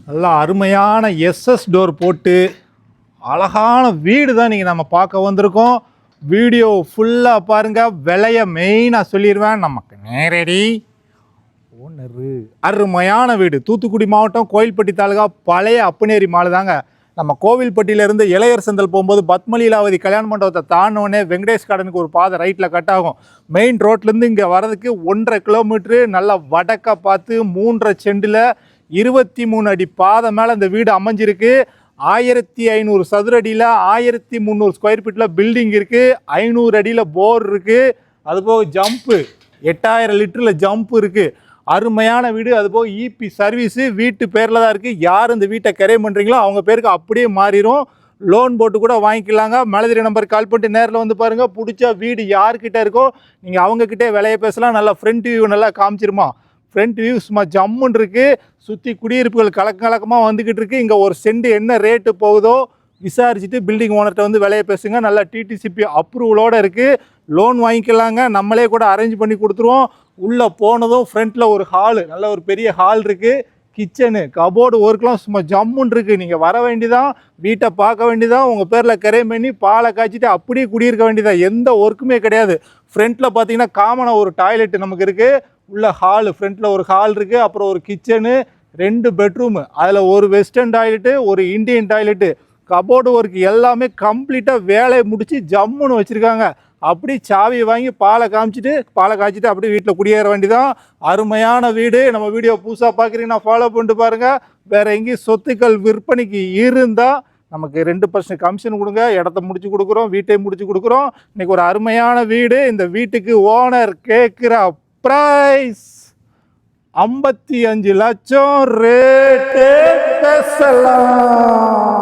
நல்லா அருமையான SS door போட்டு அழகான வீடு தான் நீங்கள் நம்ம பார்க்க வந்திருக்கோம். வீடியோ ஃபுல்லாக பாருங்கள். விலையை மெயினாக சொல்லிடுவேன். நமக்கு நேரடி ஓனரு. அருமையான வீடு. தூத்துக்குடி மாவட்டம் கோயில்பட்டி தாலுகா பழைய அப்பனேரி மாலை தாங்க. நம்ம கோவில்பட்டியிலேருந்து இளையர் சந்தல் போகும்போது பத்மலீலாவதி கல்யாண மண்டபத்தை தாண்டினோடனே வெங்கடேஷ் கார்டனுக்கு ஒரு பாதை ரைட்டில் கட் ஆகும். மெயின் ரோட்லேருந்து இங்கே வர்றதுக்கு 1.5 கிலோமீட்ரு. நல்லா வடக்க பார்த்து 3.5 செண்டில் 23 அடி பாதை மேலே இந்த வீடு அமைஞ்சிருக்கு. 1500 சதுரடியில் 1300 ஸ்கொயர் ஃபீட்டில் பில்டிங் இருக்குது. 500 அடியில் போர் இருக்குது. அதுபோக ஜம்ப்பு 8000 லிட்டரில் ஜம்ப் இருக்குது. அருமையான வீடு. அதுபோக இபி சர்வீஸு வீட்டு பேரில் தான் இருக்குது. யார் இந்த வீட்டை கிரையம் பண்ணுறீங்களோ அவங்க பேருக்கு அப்படியே மாறிடும். லோன் போட்டு கூட வாங்கிக்கலாங்க. மேலதிரி நம்பருக்கு கால் பண்ணிட்டு நேரில் வந்து பாருங்கள். பிடிச்சா வீடு யார்கிட்ட இருக்கோ நீங்கள் அவங்கக்கிட்டே விலையை பேசலாம். நல்லா ஃப்ரண்ட் வியூ நல்லா காமிச்சிருமா. ஃப்ரண்ட் வியூ சும்மா ஜம்முன்னு இருக்குது. சுற்றி குடியிருப்புகள் கலக்கமாக வந்துக்கிட்டு இருக்குது. இங்கே ஒரு சென்ட் என்ன ரேட்டு போகுதோ விசாரிச்சுட்டு பில்டிங் ஓனர்கிட்ட வந்து விலையை பேசுங்க. நல்லா டிடிசிபி அப்ரூவலோடு இருக்குது. லோன் வாங்கிக்கலாங்க. நம்மளே கூட அரேஞ்ச் பண்ணி கொடுத்துருவோம். உள்ளே போனதும் ஃப்ரண்ட்டில் ஒரு ஹாலு, நல்ல ஒரு பெரிய ஹால் இருக்குது. கிச்சனு கபோர்டு ஒர்க்லாம் சும்மா ஜம்முன்னு இருக்குது. நீங்கள் வர வேண்டியதான், வீட்டை பார்க்க வேண்டியதான், உங்கள் பேரில் கிரையம் பண்ணி பாலை காய்ச்சிட்டு அப்படியே குடியிருக்க வேண்டியதான். எந்த ஒர்க்குமே கிடையாது. ஃப்ரண்ட்டில் பார்த்தீங்கன்னா காமனாக ஒரு டாய்லெட்டு நமக்கு இருக்குது. உள்ள ஹாலு, ஃப்ரண்ட்டில் ஒரு ஹால் இருக்குது. அப்புறம் ஒரு கிச்சனு, 2 பெட்ரூமு, அதில் ஒரு வெஸ்டர்ன் டாய்லெட்டு, ஒரு இந்தியன் டாய்லெட்டு. கபோர்டு ஒர்க் எல்லாமே கம்ப்ளீட்டாக வேலையை முடித்து ஜம்முன்னு வச்சுருக்காங்க. அப்படி சாவியை வாங்கி பாலை காய்ச்சிட்டு அப்படியே வீட்டில் குடியேற வேண்டியதான். அருமையான வீடு. நம்ம வீடியோ புதுசாக பார்க்குறீங்கன்னா ஃபாலோ பண்ணிட்டு பாருங்கள். வேறு எங்கேயும் சொத்துக்கள் விற்பனைக்கு இருந்தால் நமக்கு 2% கமிஷன் கொடுங்க. இடத்த முடிச்சு கொடுக்குறோம், வீட்டையும் முடிச்சு கொடுக்குறோம். இன்றைக்கி ஒரு அருமையான வீடு. இந்த வீட்டுக்கு ஓனர் கேட்குற ப்ரைஸ் 55 லட்சம் ரேட்டு பேசலாம்.